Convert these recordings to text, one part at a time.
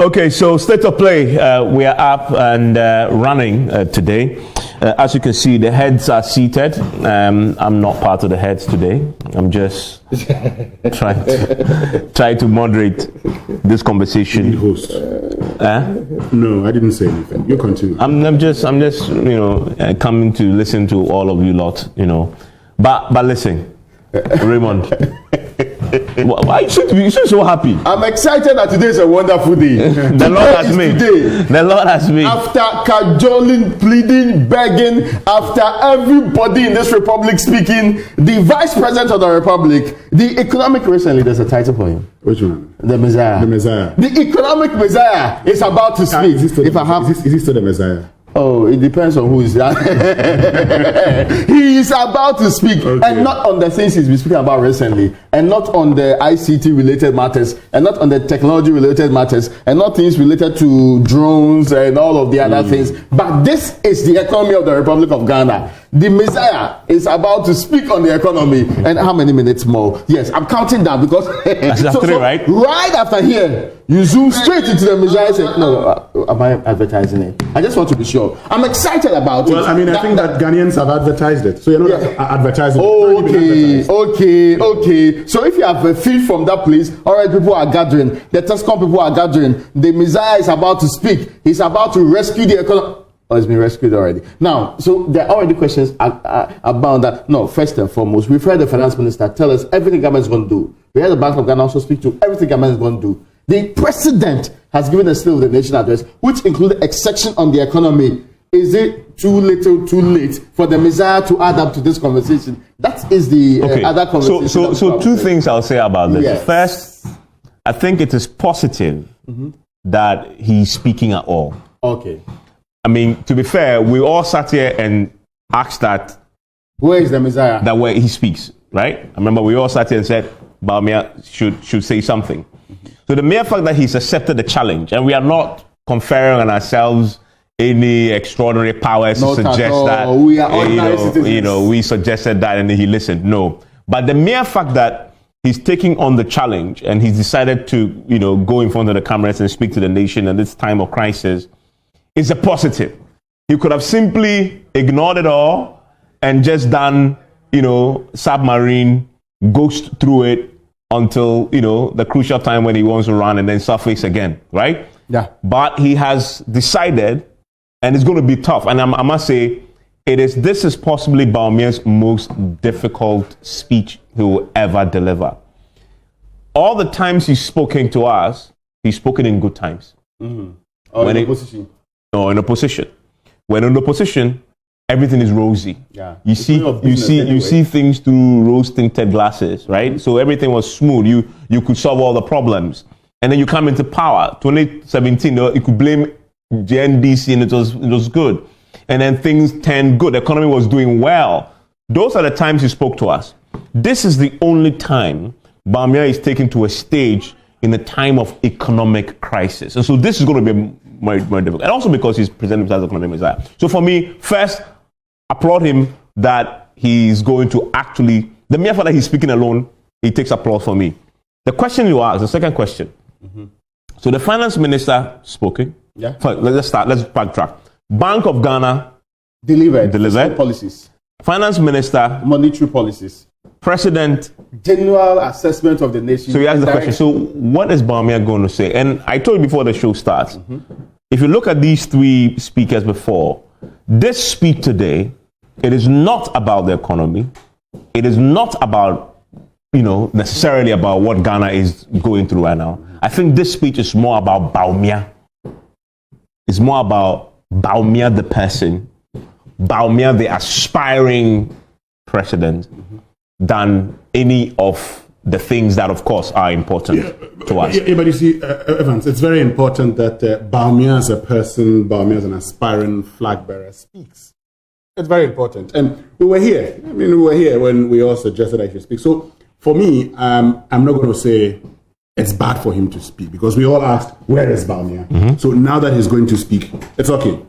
Okay, so state of play. We are up and running today. As you can see, the heads are seated. I'm not part of the heads today. I'm just trying to moderate this conversation. Host. No, I didn't say anything. You continue. I'm just coming to listen to all of you lot. But listen, Raymond. Why you should so happy? I'm excited that today is a wonderful day. The Lord has made. The Lord has made. After cajoling, pleading, begging, after everybody in this republic speaking, the Vice President of the Republic, the economic recently, there's a title for him. Which one? The Messiah. The Messiah. The economic Messiah is about to speak. Is he still the Messiah? Oh, it depends on who is that. He is about to speak, okay. And not on the things he's been speaking about recently, and not on the ICT related matters, and not on the technology related matters, and not things related to drones and all of the other things. But this is the economy of the Republic of Ghana. The Messiah is about to speak on the economy. And how many minutes more? Yes, I'm counting down because right? Right after here, you zoom straight into the Messiah and say, no, am I advertising it? I just want to be sure. I'm excited about it. Well, I mean, I think that Ghanaians have advertised it. So you're not advertising it. Okay. So if you have a feed from that place, all right, people are gathering. The Tescom people are gathering. The Messiah is about to speak. He's about to rescue the economy. Or it's been rescued already. Now, so there are already questions about that. No, first and foremost, we've heard the finance minister tell us everything government is going to do. We heard the Bank of Ghana also speak to everything government is going to do. The president has given a State of the Nation address, which included a section on the economy. Is it too little, too late for the Messiah to add up to this conversation? That is the other conversation. So two things I'll say about this. Yes. First, I think it is positive that he's speaking at all. Okay. I mean, to be fair, we all sat here and asked that. Where is the Messiah? That way he speaks, right? I remember we all sat here and said, Baumia should say something. So the mere fact that he's accepted the challenge, and we are not conferring on ourselves any extraordinary powers to suggest that we are all we suggested that and he listened. No. But the mere fact that he's taking on the challenge and he's decided to, go in front of the cameras and speak to the nation at this time of crisis, is a positive. He could have simply ignored it all and just done, submarine, ghost through it until, the crucial time when he wants to run and then surface again, right? Yeah. But he has decided, and it's going to be tough. And I must say, this is possibly Baumia's most difficult speech he will ever deliver. All the times he's spoken to us, he's spoken in good times. Mm-hmm. When in opposition. No, in opposition. When in opposition, everything is rosy. Yeah. You see things through rose-tinted glasses, right? So everything was smooth. You could solve all the problems. And then you come into power. 2017, you could blame JNDC and it was good. And then things turned good. The economy was doing well. Those are the times he spoke to us. This is the only time Baumia is taken to a stage in the time of economic crisis. And so this is going to be more difficult. And also because he's presenting himself as economic Messiah. So for me, first, applaud him that he's going to actually, the mere fact that he's speaking alone, he takes applause for me. The question you asked, the second question. Mm-hmm. So the finance minister spoken. Yeah. Let's start. Let's backtrack. Bank of Ghana delivered policies. Finance minister monetary policies. President general assessment of the nation. So you ask the question. So what is Baumia going to say? And I told you before the show starts. Mm-hmm. If you look at these three speakers before, this speech today, it is not about the economy. It is not about necessarily about what Ghana is going through right now. I think this speech is more about Baumia. It's more about Baumia the person, Baumia the aspiring president, than any of the things that, of course, are important to us. Yeah, but you see, Evans, it's very important that Baumia as a person, Baumia as an aspiring flag bearer speaks. It's very important. And we were here. We were here when we all suggested I should speak. So for me, I'm not going to say it's bad for him to speak because we all asked, where is Baumia? Mm-hmm. So now that he's going to speak, it's okay.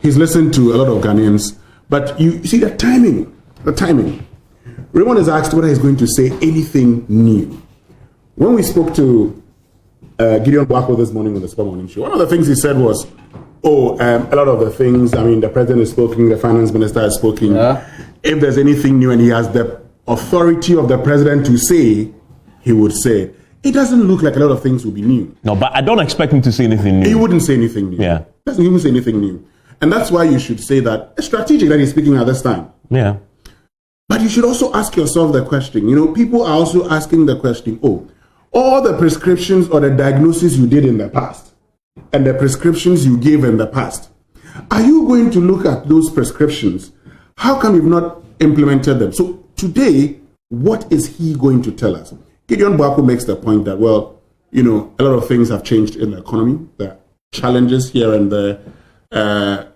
He's listened to a lot of Ghanaians, but you see the timing. Raymond has asked whether he's going to say anything new. When we spoke to Gideon Bwako this morning on the Super Morning Show. One of the things he said was, a lot of the things, the president has spoken, the finance minister has spoken. Yeah. If there's anything new and he has the authority of the president to say, he would say it. It doesn't look like a lot of things will be new. No, but I don't expect him to say anything new. He wouldn't say anything new. Yeah. Doesn't even say anything new. And that's why you should say that it's strategic that he's speaking at this time. Yeah. But you should also ask yourself the question. People are also asking the question, all the prescriptions or the diagnosis you did in the past and the prescriptions you gave in the past, are you going to look at those prescriptions? How come you've not implemented them? So today, what is he going to tell us? Gideon Bwako makes the point that, a lot of things have changed in the economy. There are challenges here and there.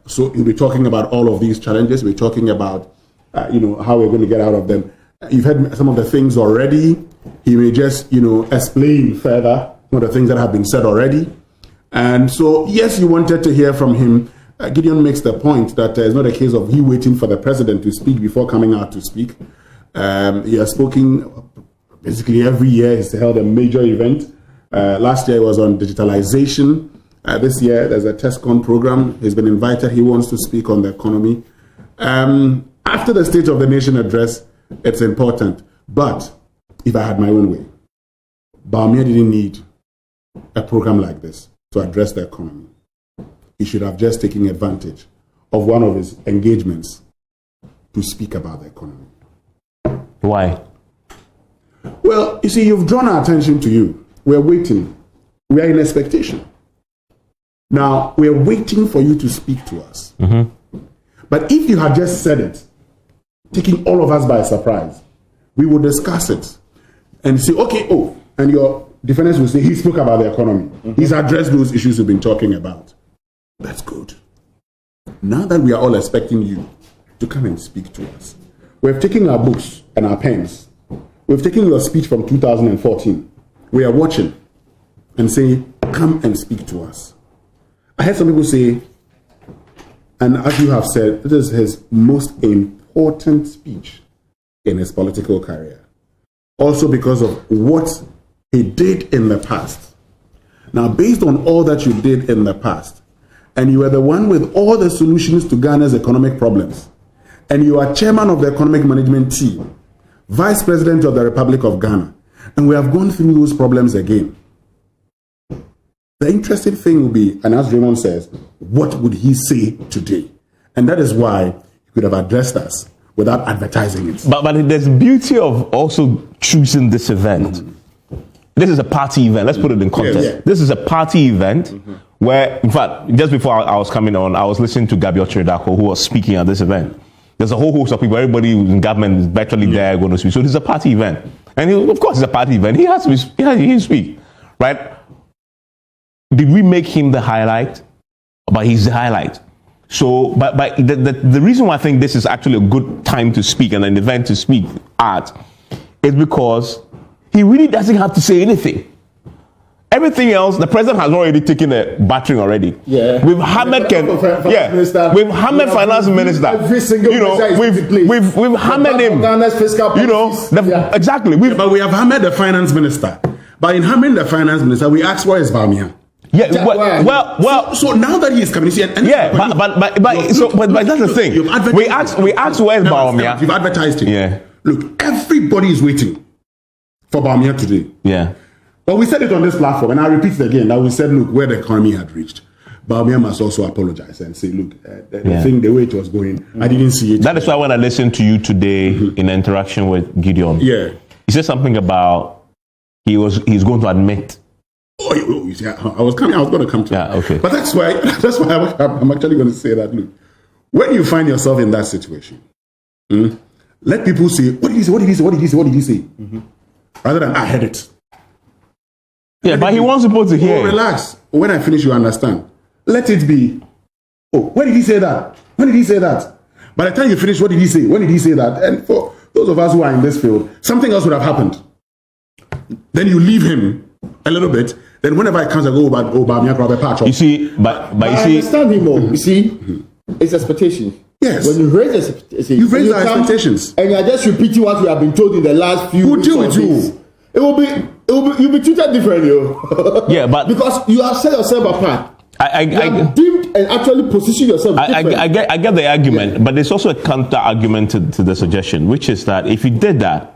So he'll be talking about all of these challenges. We're talking about, how we're going to get out of them. You've heard some of the things already. He may just, explain further some of the things that have been said already. And so, yes, you wanted to hear from him. Gideon makes the point that it's not a case of he waiting for the president to speak before coming out to speak. He has spoken basically every year. He's held a major event. Last year it was on digitalization. This year there's a TESCON program. He's been invited. He wants to speak on the economy. After the State of the Nation address, it's important. But if I had my own way, Bawumia didn't need a program like this to address the economy. He should have just taken advantage of one of his engagements to speak about the economy. Why? Well, you see, you've drawn our attention to you. We're waiting. We are in expectation. Now, we're waiting for you to speak to us. Mm-hmm. But if you had just said it, taking all of us by surprise, we would discuss it and say, and your defendants will say, he spoke about the economy. Mm-hmm. He's addressed those issues we've been talking about. That's good. Now that we are all expecting you to come and speak to us, we've taken our books and our pens. We've taken your speech from 2014. We are watching and saying, come and speak to us. I heard some people say, and as you have said, this is his most important speech in his political career. Also because of what he did in the past. Now, based on all that you did in the past, and you are the one with all the solutions to Ghana's economic problems, and you are chairman of the economic management team, vice president of the Republic of Ghana, and we have gone through those problems again. The interesting thing will be, and as Raymond says, what would he say today? And that is why he could have addressed us without advertising it. But there's beauty of also choosing this event. Mm-hmm. This is a party event. Let's put it in context. Yeah. This is a party event where, in fact, just before I was coming on, I was listening to Gabi Ochiridako, who was speaking at this event. There's a whole host of people. Everybody in government is virtually there going to speak. So this is a party event. And of course, it's a party event. He has to speak, right? Did we make him the highlight? But he's the highlight. So, but the reason why I think this is actually a good time to speak and an event to speak at is because he really doesn't have to say anything. Everything else, the president has already taken a battering already. Yeah. We've hammered we've hammered finance minister. Every single we've hammered him. Exactly. But we have hammered the finance minister. But in hammering the finance minister, we asked, where is Bawumia? Yeah, well. So now that he is coming, but that's the thing. We asked where is Bawumia. You've advertised it. Yeah. Look, everybody is waiting for Bawumia today. Yeah. But we said it on this platform, and I repeat it again, that we said, look, where the economy had reached, Bawumia must also apologize and say, look, the thing, the way it was going, I didn't see it. That is why when I listened to you today in interaction with Gideon, he said something about he's going to admit. I was going to come to that. Okay. But that's why I'm actually going to say that, look, when you find yourself in that situation, let people say, what did he say? What did he say? What did he say? What did he say? Mm-hmm. Rather than, I heard it. Yeah, but he wants people to hear. Relax. When I finish, you understand. Let it be. When did he say that? When did he say that? By the time you finish, what did he say? When did he say that? And for those of us who are in this field, something else would have happened. Then you leave him a little bit. Then whenever it comes, I go about Bawumia patch. You see, but I understand him more. You see, it's expectation. Yes. When you raise expectations, you raise our expectations, and you are just repeating what we have been told in the last few. Who deal with you? It will be. You'll be treated differently. Yeah, but because you have set yourself apart. You have deemed and actually positioned yourself differently. I get the argument, but there's also a counter argument to the suggestion, which is that if he did that,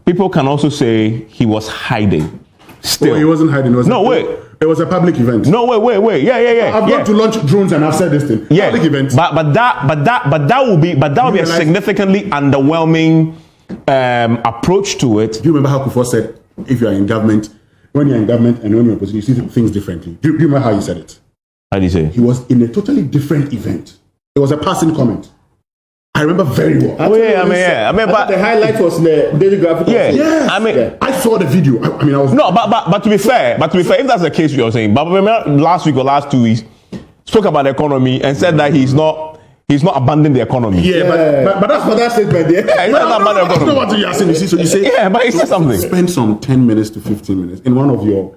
people can also say he was hiding. Still, he wasn't hiding. It was a public event. No, wait. Yeah. I've gone to launch drones and I've said this thing. Yeah, public event. But that will be a significantly underwhelming approach to it. Do you remember how Kufuor said, if you are in government, when you're in government and when you're in opposition, you see things differently? Do you remember how he said it? How do you say? He was in a totally different event. It was a passing comment. I remember very well. I mean, but the highlight was the daily graphic. Yeah. I saw the video. I was but to be fair, if that's the case you're saying, but remember last week or last 2 weeks spoke about the economy and said that he's not abandoning the economy. Yeah, but that's for that statement. Yeah, he's not abandoning the economy. That's not what you're saying. You see, so you say, yeah, but he said something. Spend some 10 minutes to 15 minutes in one of your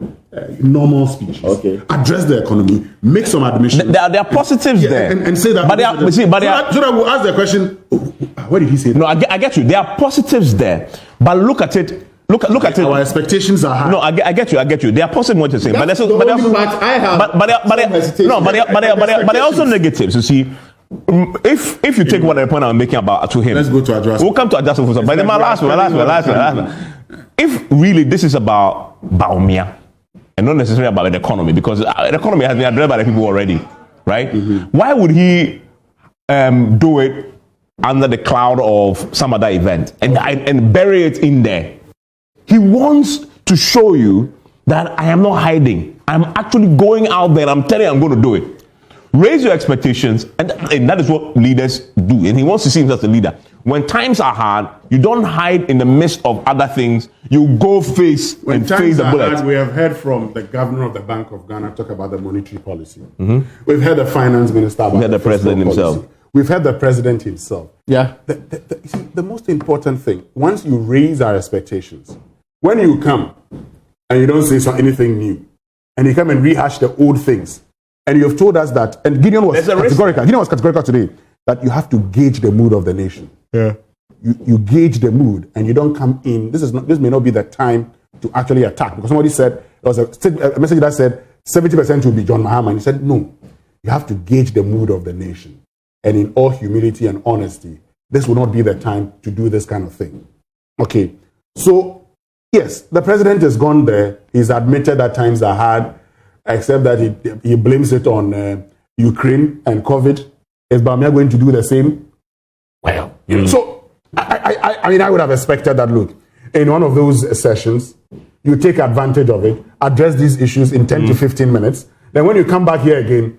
normal speeches. Okay. Address the economy. Make some admissions. There are positives there, and say that. So that we'll ask the question. What did he say? No, I get you. There are positives there, but look at it. Look at it. Our expectations are high. No, I get you. They are positive what you're saying, but there are also negatives. You see, if you take what the point I'm making about to him, let's go to Address. We'll come to Address. But then my last one. If really this is about Baumia and not necessarily about the economy, because the economy has been addressed by the people already, right? Mm-hmm. Why would he do it under the cloud of some other event and bury it in there? He wants to show you that I am not hiding. I'm actually going out there. I'm telling you I'm going to do it. Raise your expectations, and that is what leaders do. And he wants to see himself as a leader. When times are hard, you don't hide in the midst of other things. You go face the bullet. Hard, we have heard from the governor of the Bank of Ghana talk about the monetary policy. Mm-hmm. We've heard the finance minister about we had the president himself. Policy. We've heard the president himself. Yeah. The most important thing, once you raise our expectations, when you come and you don't say anything new, and you come and rehash the old things, and you have told us that, and Gideon was categorical today, that you have to gauge the mood of the nation. Yeah. You gauge the mood, and you don't come in. This may not be the time to actually attack, because somebody said there was a message that said 70% will be John Mahama, and he said no. You have to gauge the mood of the nation, and in all humility and honesty, this will not be the time to do this kind of thing. Okay, so. Yes, the president has gone there. He's admitted that times are hard, except that he blames it on Ukraine and COVID. Is Bamia going to do the same? Well, so I would have expected that, look, in one of those sessions, you take advantage of it, address these issues in 10 to 15 minutes. Then when you come back here again,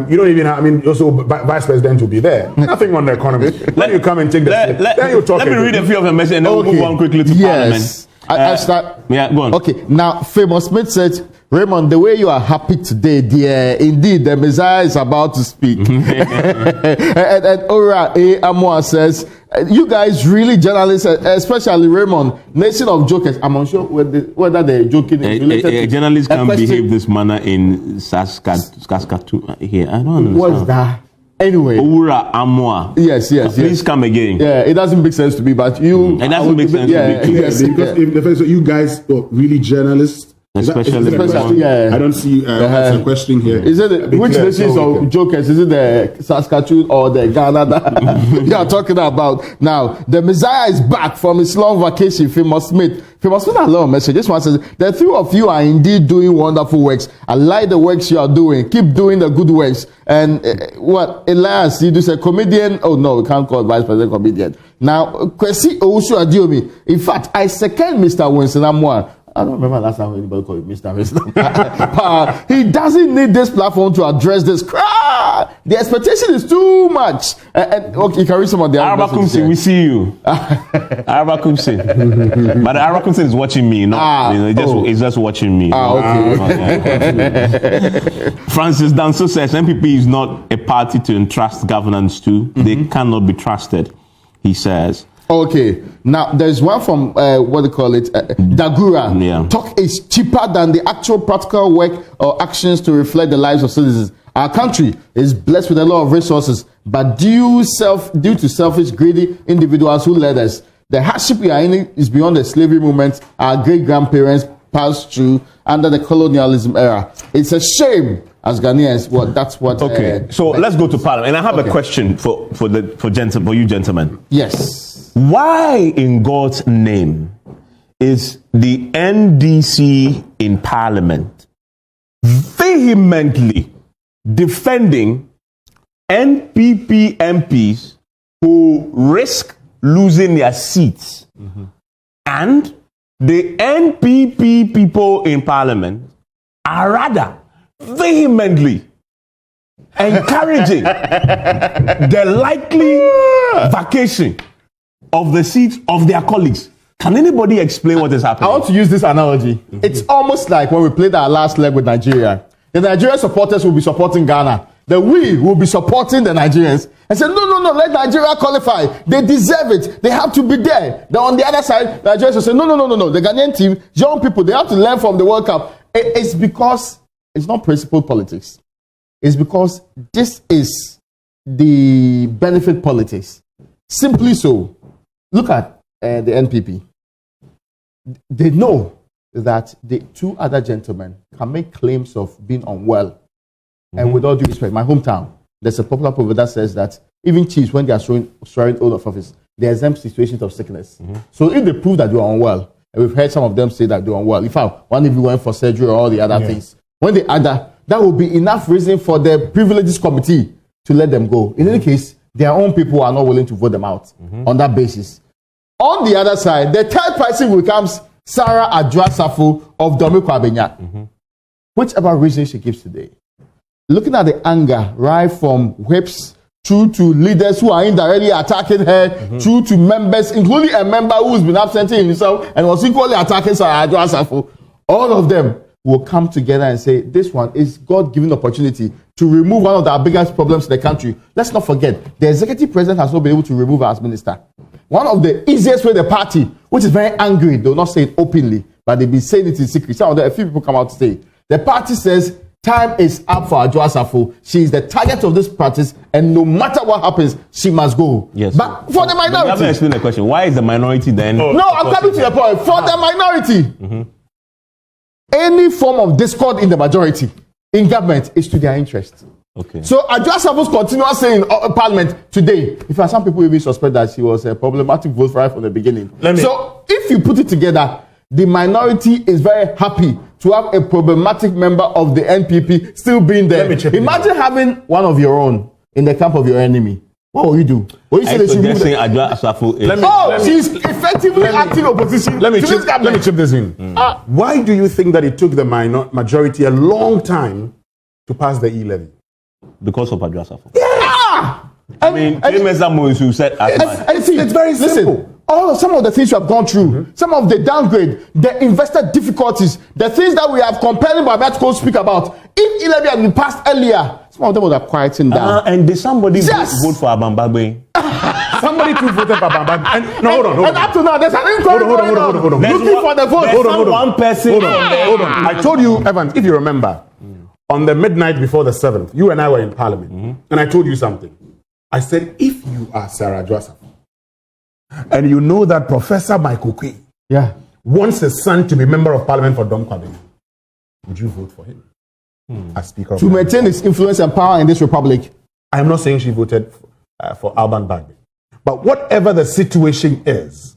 you don't even have, also vice president will be there. Nothing on the economy. Then you come and take the then you talk. Let me read a few of the messages and then we'll move on quickly to Parliament. I start. Yeah, go on. Okay, now Famous Smith said, Raymond, the way you are happy today, dear, indeed, the Messiah is about to speak. and Ora A. Amwa says, you guys really journalists, especially Raymond, nation of jokers. I'm unsure whether they're joking. A journalist can behave this manner in Saskatoon here. I don't understand. What's that? Anyway, Ura Amwa. Yes. Please come again. Yeah, it doesn't make sense to me, but you. It doesn't make sense to me. Yes, because so you guys are really journalists. Especially, I don't see a question here. Is it which nations of jokers? Is it the Saskatoon or the Ghana that you are talking about? Now, the Messiah is back from his long vacation. Famous Smith, I love a message. This one says, the three of you are indeed doing wonderful works. I like the works you are doing. Keep doing the good works. And what Elias, you do say comedian? Oh no, we can't call vice president comedian. Now, Kwesi Owusu Adiomi. In fact, I second Mr. Winston Amwa. I don't remember last time anybody called him Mr. He doesn't need this platform to address this. The expectation is too much. Okay, you can read some of the Arabakumsin, we see you. Arabakumsin. But Arabakumsin is watching me. He's just watching me. Okay. Francis Danso says, NPP is not a party to entrust governance to. Mm-hmm. They cannot be trusted, he says. Okay, now there's one from what they call it, Dagura. Yeah. Talk is cheaper than the actual practical work or actions to reflect the lives of citizens. Our country is blessed with a lot of resources, but due to selfish, greedy individuals who led us, The hardship we are in is beyond the slavery movement our great-grandparents passed through under the colonialism era. It's a shame as Ghanaians. That's what. Okay, so let's go to Parliament. And I have a question for you gentlemen. Yes. Why, in God's name, is the NDC in Parliament vehemently defending NPP MPs who risk losing their seats, and the NPP people in Parliament are rather vehemently encouraging the likely vacation of the seats of their colleagues? Can anybody explain what is happening? I want to use this analogy. It's almost like when we played our last leg with Nigeria. The Nigerian supporters will be supporting Ghana. We will be supporting the Nigerians and say, no, let Nigeria qualify. They deserve it. They have to be there. Then on the other side, Nigerians will say, no. The Ghanaian team, young people, they have to learn from the World Cup. It's because it's not principled politics. It's because this is the benefit politics. Simply so. Look at the NPP. They know that the two other gentlemen can make claims of being unwell. And with all due respect, my hometown, there's a popular proverb that says that even chiefs, when they are swearing oath of office, they exempt situations of sickness. So if they prove that you're unwell, and we've heard some of them say that they're unwell, in fact, one if you went for surgery or all the other things, when they add that will be enough reason for the privileges committee to let them go. In any case, their own people are not willing to vote them out on that basis. On the other side, the third person becomes Sarah Adjoa-Safo of Domiko Abenya. Whichever reason she gives today. Looking at the anger, right from whips through to leaders who are indirectly attacking her, through to members, including a member who's been absenting himself and was equally attacking Sarah Adjoa-Safo, all of them will come together and say, this one is God-given opportunity to remove one of our biggest problems in the country. Let's not forget, the executive president has not been able to remove her as minister. One of the easiest way the party, which is very angry, they will not say it openly, but they've been saying it in secret. Some of them, a few people come out to say, the party says, time is up for Adjoa-Safo. She is the target of this practice, and no matter what happens, she must go. Yes. But for the minority, you haven't explained the question. Why is the minority then? No, I'm coming to the point. For the minority, any form of discord in the majority in government is to their interest. Okay. So Adjoa-Safo's continuous saying in Parliament today, in fact, some people even suspect that she was a problematic vote right from the beginning. So if you put it together, the minority is very happy to have a problematic member of the NPP still being there. Imagine having one of your own in the camp of your enemy. What will you do? Will you say that she's effectively acting opposition? Let me chip this in. Why do you think that it took the majority a long time to pass the E-levy? Because of Adjoa-Safo. Yeah! I mean, you said it's very simple. Some of the things you have gone through, some of the downgrade, the investor difficulties, the things that we have compelling Babetko speak about. If E-levy had been passed earlier, some of them would have quieted down. And did somebody vote for Abambagbe? Somebody too voted for Abambagbe. No, hold on. And up to now, there's an inquiry going on. Looking for the vote. Hold on. One person. Hold on. I told you, Evans, if you remember, on the midnight before the 7th, you and I were in Parliament, and I told you something. I said, if you are Sarah Adjoa-Safo, and you know that Professor Michael Quay wants his son to be member of Parliament for Dom Kwabena, would you vote for him as Speaker? To maintain his influence and power in this republic. I am not saying she voted for Alban Bagbe. But whatever the situation is,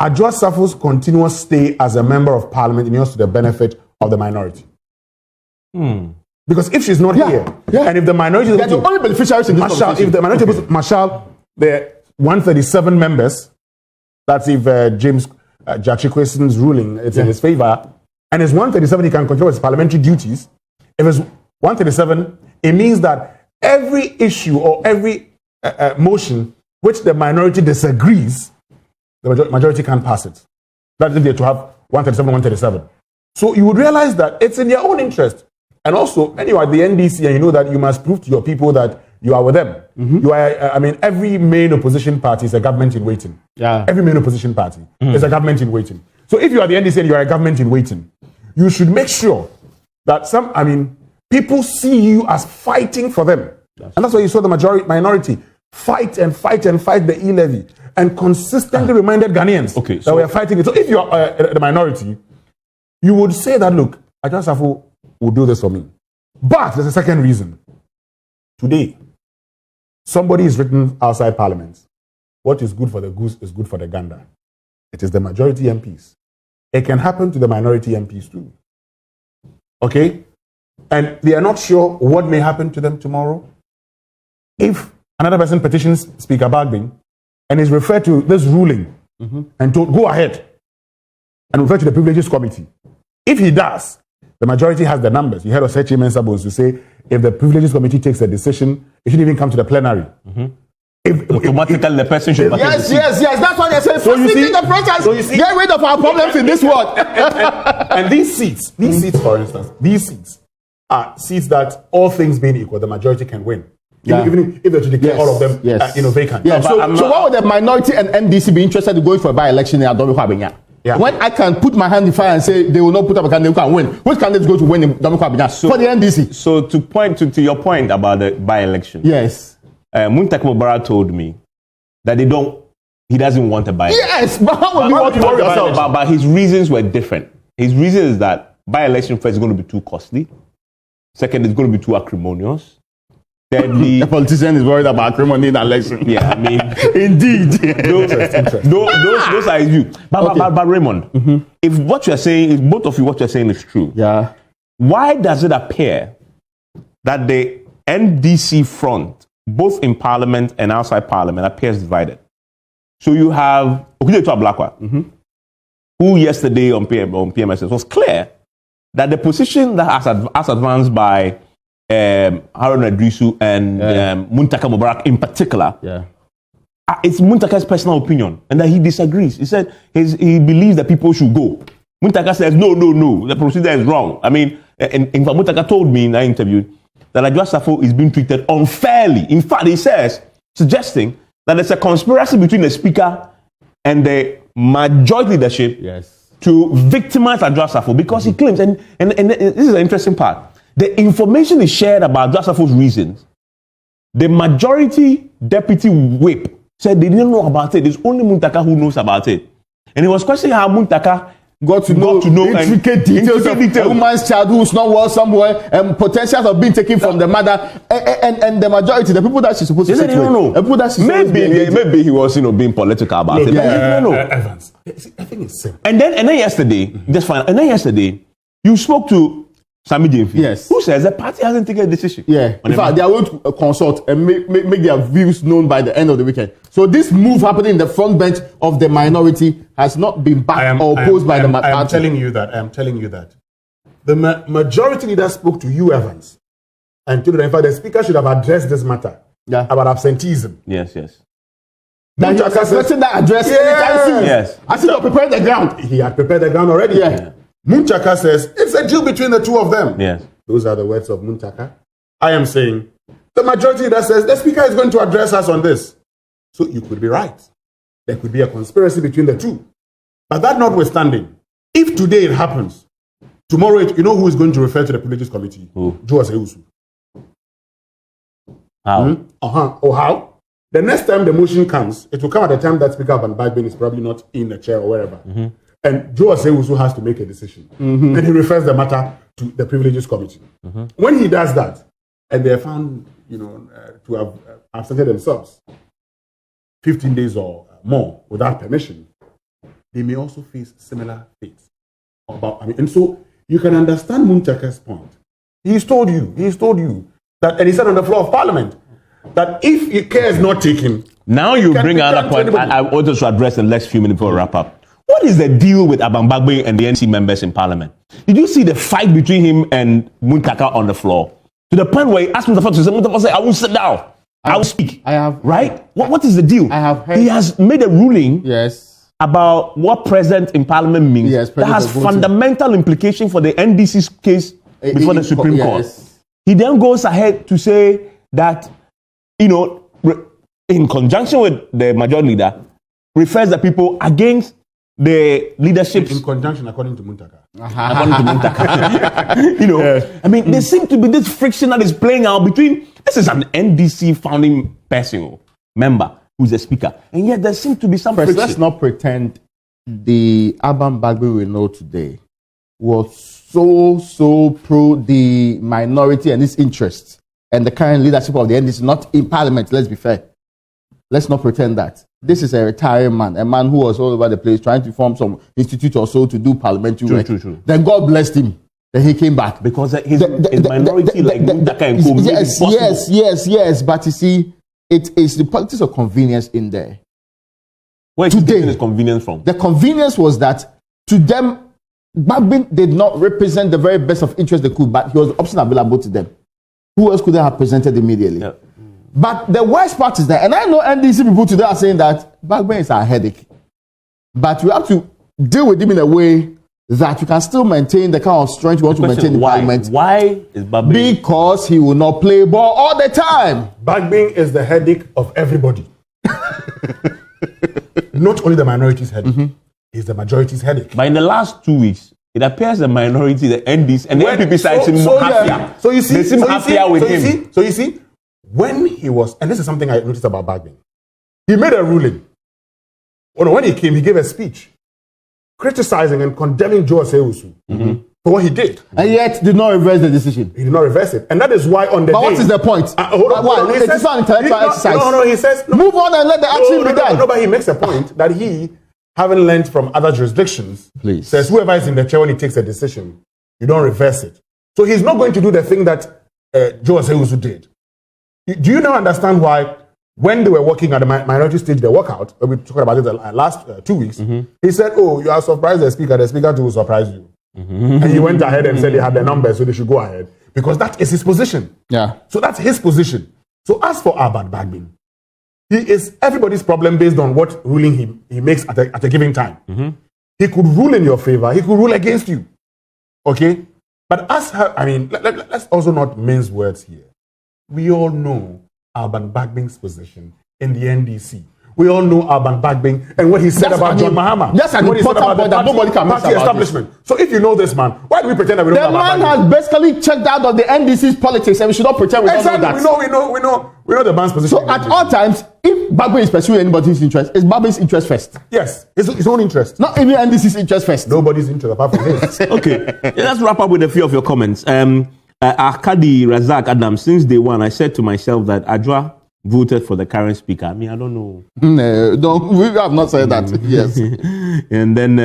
Adjoa-Safo's continuous stay as a member of Parliament inures to the benefit of the minority. Because if she's not here, and if the minority is the only beneficiaries in this if the minority is Marshall, the 137 members, that's if James Jachikwesin's ruling is in his favor, and it's 137, he can control his parliamentary duties. If it's 137, it means that every issue or every motion which the minority disagrees, the majority can't pass it. That's if they're to have 137, 137. So you would realize that it's in their own interest. And also, anyway, at the NDC, and you know that you must prove to your people that you are with them. You are, every main opposition party is a government in waiting. Every main opposition party is a government in waiting. So if you are the NDC and you are a government in waiting, you should make sure that people see you as fighting for them. And that's why you saw the minority fight the E-levy. and consistently reminded Ghanaians that we are fighting it. So if you are the minority, you would say that, look, Adwoa Safo will do this for me. But there's a second reason. Today, somebody is written outside Parliament. What is good for the goose is good for the gander. It is the majority MPs. It can happen to the minority MPs too. Okay? And they are not sure what may happen to them tomorrow. If another person petitions Speaker Bagbin and is referred to this ruling and told, go ahead and refer to the Privileges Committee. If he does, the majority has the numbers. You heard of Sechi Mensah to say, if the Privileges Committee takes a decision, it shouldn't even come to the plenary. Automatically, the person should. Yes. That's what they say. So you see, the process. Get rid of our problems in this world. And these seats, for instance, these seats are seats that, all things being equal, the majority can win. Even if they to declare all of them vacant. Yeah. So why would the minority and NDC be interested in going for a by-election in Adomiko? Yeah. When I can put my hand in fire and say they will not put up a candidate who can win, which candidates go to win in Adomiko for the NDC? So to point to your point about the by-election. Yes. Muntaka Mubarak told me that he doesn't want a by-election. Yes, but how would you want to worry yourself? But his reasons were different. His reason is that by-election first is going to be too costly. Second, it's going to be too acrimonious. Thirdly, the politician is worried about acrimony in election. Yeah, I mean, indeed. Those are his views. But Raymond, if what you're saying, if both of you what you're saying is true, why does it appear that the NDC front, both in Parliament and outside Parliament, appears divided? So you have Okujeto Ablakwa, who yesterday on PMS was clear that the position that as advanced by Harun Adrisu and Muntaka Mubarak in particular, it's Muntaka's personal opinion, and that he disagrees. He said he believes that people should go. Muntaka says no, the procedure is wrong. I mean, in fact, Muntaka told me in that interview that Adwoa Safo is being treated unfairly. In fact, he says, suggesting that there's a conspiracy between the speaker and the majority leadership to victimize Adwoa Safo, because he claims, and this is an interesting part, the information is shared about Adwoa Safo's reasons. The majority deputy whip said they didn't know about it. There's only Muntaka who knows about it. And he was questioning how Muntaka got to know intricate details of a woman's child who's not well somewhere, and potentials of being taken from the mother, and the majority, the people that she's supposed to sit with. Maybe he was being political about it. Evans, I think it's simple. And then yesterday, just fine. And then yesterday, you spoke to Sami Jemfi, who says the party hasn't taken a decision. Yeah, in fact, they are going to consult and make their views known by the end of the weekend. So this move happening in the front bench of the minority has not been backed or opposed by the party. I am telling you that. The majority leader spoke to you, Evans, and told them, in fact, the speaker should have addressed this matter about absenteeism. Yes. That he was expecting that address anytime soon. Yes. As he had prepared the ground. He had prepared the ground already. Yeah. Muntaka says, it's a deal between the two of them. Yes. Those are the words of Muntaka. I am saying, the majority that says, the speaker is going to address us on this. So you could be right. There could be a conspiracy between the two. But that notwithstanding, if today it happens, tomorrow, you know who is going to refer to the Privileges Committee? Who? Joe Aseusu. How? How? The next time the motion comes, it will come at the time that Speaker Van Bagbin is probably not in the chair or wherever. And Joe Aseusu has to make a decision. And he refers the matter to the Privileges Committee. When he does that, and they are found, to have absented themselves 15 days or more without permission, they may also face similar fates. And so you can understand Muntaka's point. He's told you that, and he said on the floor of Parliament, that if care is not taken. Now you bring another point I want us to address in the next few minutes before we wrap up. What is the deal with Abambagbe and the NC members in Parliament? Did you see the fight between him and Muntaka on the floor? To the point where he asked Muntaka to say, Muntaka said, I will sit down. I will speak. I have. Right? What is the deal? I have heard. He has made a ruling about what present in Parliament means. That has fundamental implication for the NDC's case before the Supreme Court. He then goes ahead to say that, in conjunction with the majority leader, refers the people against the leadership. In conjunction, according to Muntaka. I mean, there seems to be this friction that is playing out between, this is an NDC founding person, member, who's the speaker. And yet there seems to be some First, friction. let's not pretend the Alban Bagby we know today was so pro the minority and its interests and the current leadership of the NDC, not in parliament, let's be fair. Let's not pretend that. This is a retiring man, a man who was all over the place trying to form some institute or so to do parliamentary work. True. Then God blessed him. Then he came back. Because his minority, that kind of yes. But you see, it is the politics of convenience in there. Where is his convenience from? The convenience was that to them, Bagby did not represent the very best of interest they could, but he was the option available to them. Who else could they have presented immediately? Yeah. But the worst part is that, and I know NDC people today are saying that Bagby is a headache. But we have to deal with him in a way that you can still maintain the kind of strength you want to maintain in Parliament. Why is Bagby? Because he will not play ball all the time. Bagby is the headache of everybody. Not only the minority's headache, he's the majority's headache. But in the last 2 weeks, it appears the minority, the NDC, and the NPP side seem more happier. So you see, they seem happier with him. So you see, when he was, and this is something I noticed about Bagby, he made a ruling. When he came, he gave a speech criticizing and condemning Joe Seusu for what he did. And yet did not reverse the decision. He did not reverse it. And that is why on the but day... what is the point? Hold on. It is not intellectual exercise. No, he says... Move on and let the action be done. No, but he makes a point that he, having learned from other jurisdictions, Please. says whoever is in the chair when he takes a decision, you don't reverse it. So he's not going to do the thing that Joe Seusu did. Do you now understand why when they were working at the minority stage, the workout, we talked about it the last 2 weeks, he said, oh, you are surprised the speaker too will surprise you. And he went ahead and said they had the numbers, so they should go ahead. Because that is his position. Yeah. So that's his position. So as for Alban Bagby, he is everybody's problem based on what ruling he makes at a given time. He could rule in your favor, he could rule against you. Okay? But let's also not mince words here. We all know Alban Bagby's position in the NDC. We all know Alban Bagby and what he said about John Mahama. That's an important point that nobody can miss party establishment. So if you know this man, why do we pretend that we don't know about Bagby? The man has basically checked out of the NDC's politics, and we should not pretend we don't know that. We know the man's position. So at all times, if Bagby is pursuing anybody's interest, it's Bagby's interest first. Yes, his own interest. Not even NDC's interest first. Nobody's interest apart from his. Okay, let's wrap up with a few of your comments. Arkady Razak Adam, since day one, I said to myself that Adwa voted for the current speaker. I mean, I don't know. No, we have not said that. Yes. And then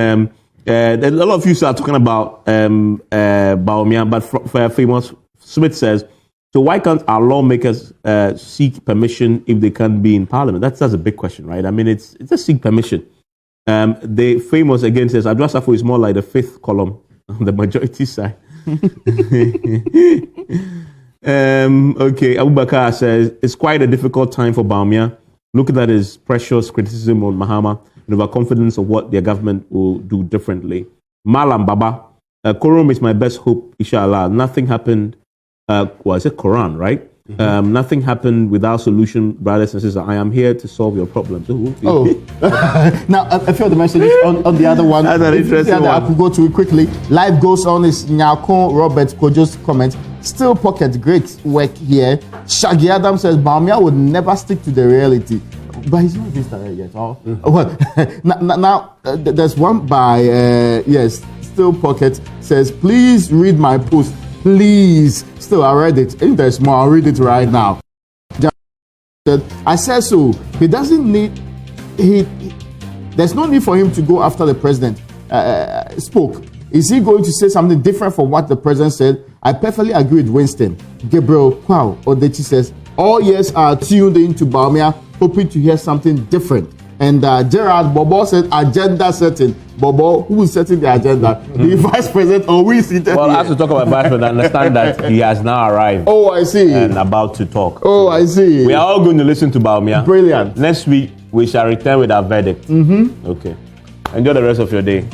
a lot of you start talking about Bawumia, but Famous Smith says, so why can't our lawmakers seek permission if they can't be in parliament? That's a big question, right? I mean, it's a seek permission. The Famous again says, Adwa Safo is more like the fifth column on the majority side. Okay, Abubakar says it's quite a difficult time for Bawumia, looking at his precious criticism on Mahama and overconfidence of what their government will do differently. Malam Baba, Quorum is my best hope, inshallah. Nothing happened, is it Quran, right? Nothing happened without solution, brothers and sisters. I am here to solve your problems. Now, a few of the messages on the other one. That's an interesting one. I could go to it quickly. Life goes on is Nyako Robert Kojo's comment. Still pocket, great work here. Shaggy Adam says Bawumia would never stick to the reality. But he's not even started yet. Now, there's one by, Still Pocket says, please read my post. Please. Still, I read it. If there's more, I'll read it right now. I said so. He doesn't need... There's no need for him to go after the president spoke. Is he going to say something different from what the president said? I perfectly agree with Winston. Gabriel Kwao Odechi says, all ears are tuned into Bawumia, hoping to hear something different. And Gerard Bobo said, agenda setting. Bobo, who is setting the agenda? The vice president or we seated Well, here? as we talk about vice president, understand that he has now arrived. Oh, I see. And about to talk. Oh, I see. We are all going to listen to Bawumia. Brilliant. Next week, we shall return with our verdict. Okay. Enjoy the rest of your day.